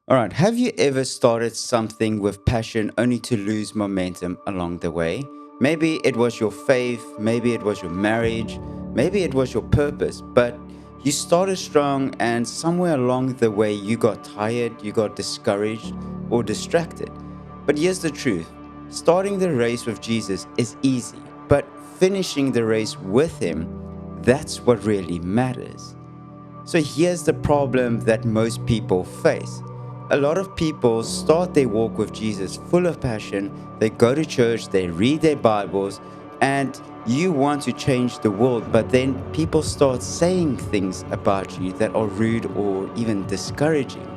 All right, have you ever started something with passion only to lose momentum along the way? Maybe it was your faith, maybe it was your marriage, maybe it was your purpose, but you started strong and somewhere along the way you got tired, you got discouraged, or distracted. But here's the truth: starting the race with Jesus is easy, but finishing the race with Him, that's what really matters. So here's the problem that most people face. A lot of people start their walk with Jesus full of passion. They go to church, they read their Bibles, and you want to change the world, but then people start saying things about you that are rude or even discouraging.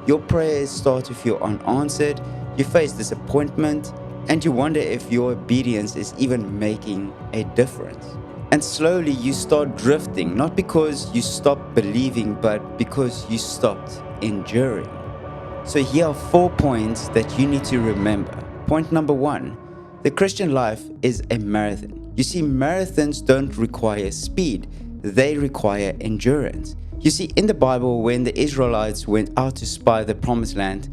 Your prayers start to feel unanswered, you face disappointment, and you wonder if your obedience is even making a difference. And slowly you start drifting, not because you stopped believing, but because you stopped enduring. So here are 4 points that you need to remember. Point number 1: the Christian life is a marathon. You see, marathons don't require speed, they require endurance. You see, in the Bible, when the Israelites went out to spy the promised land,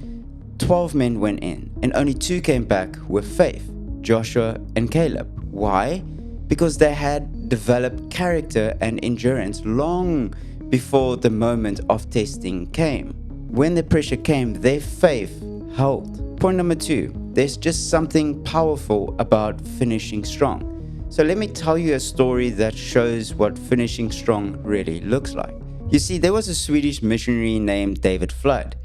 12 men went in, and only 2 came back with faith: Joshua and Caleb. Why? Because they had developed character and endurance long before the moment of testing came. When the pressure came, their faith held. Point number 2: there's just something powerful about finishing strong. So let me tell you a story that shows what finishing strong really looks like. You see, there was a Swedish missionary named David Flood.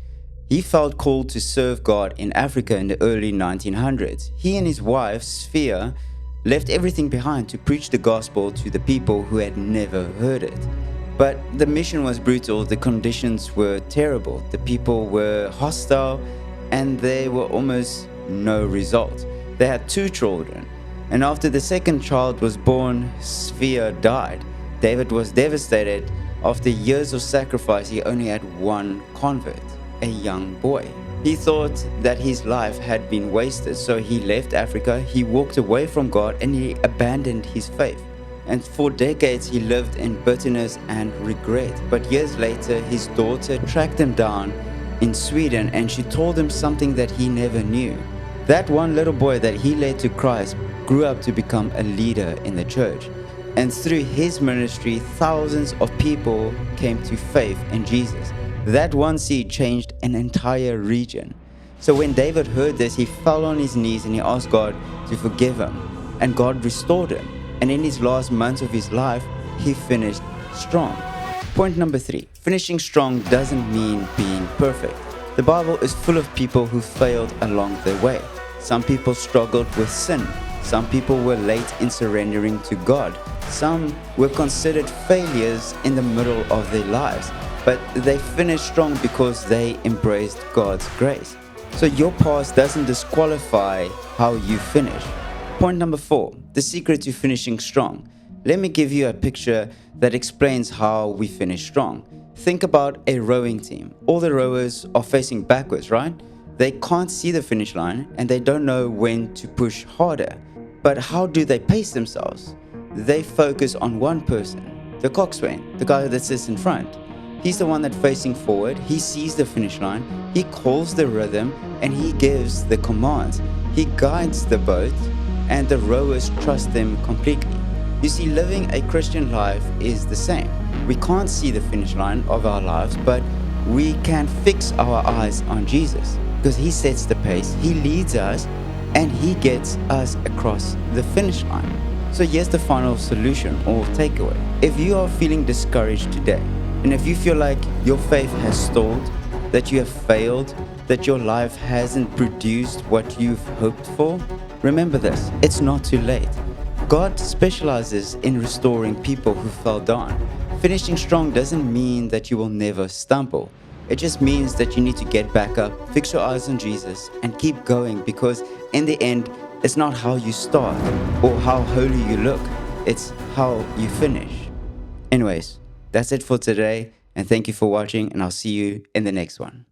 He felt called to serve God in Africa in the early 1900s. He and his wife, Sphere, left everything behind to preach the gospel to the people who had never heard it. But the mission was brutal, the conditions were terrible, the people were hostile, and there were almost no results. They had 2 children, and after the second child was born, Sphere died. David was devastated. After years of sacrifice, he only had 1 convert, a young boy. He thought that his life had been wasted, so he left Africa, he walked away from God, and he abandoned his faith. And for decades he lived in bitterness and regret. But years later, his daughter tracked him down in Sweden, and she told him something that he never knew. That one little boy that he led to Christ grew up to become a leader in the church. And through his ministry, thousands of people came to faith in Jesus. That one seed changed an entire region. So when David heard this, he fell on his knees and he asked God to forgive him. And God restored him. And in his last months of his life, he finished strong. Point number 3: finishing strong doesn't mean being perfect. The Bible is full of people who failed along the way. Some people struggled with sin. Some people were late in surrendering to God. Some were considered failures in the middle of their lives. But they finished strong because they embraced God's grace. So your past doesn't disqualify how you finish. Point number 4: the secret to finishing strong. Let me give you a picture that explains how we finish strong. Think about a rowing team. All the rowers are facing backwards, right? They can't see the finish line and they don't know when to push harder. But how do they pace themselves? They focus on one person, the coxswain, the guy that sits in front. He's the one that's facing forward. He sees the finish line. He calls the rhythm and he gives the commands. He guides the boat and the rowers trust him completely. You see, living a Christian life is the same. We can't see the finish line of our lives, but we can fix our eyes on Jesus because He sets the pace, He leads us, and He gets us across the finish line. So here's the final solution or takeaway. If you are feeling discouraged today, and if you feel like your faith has stalled, that you have failed, that your life hasn't produced what you've hoped for, remember this: it's not too late. God specializes in restoring people who fell down. Finishing strong doesn't mean that you will never stumble. It just means that you need to get back up, fix your eyes on Jesus, and keep going, because in the end, it's not how you start or how holy you look, it's how you finish. Anyways, that's it for today, and thank you for watching, and I'll see you in the next one.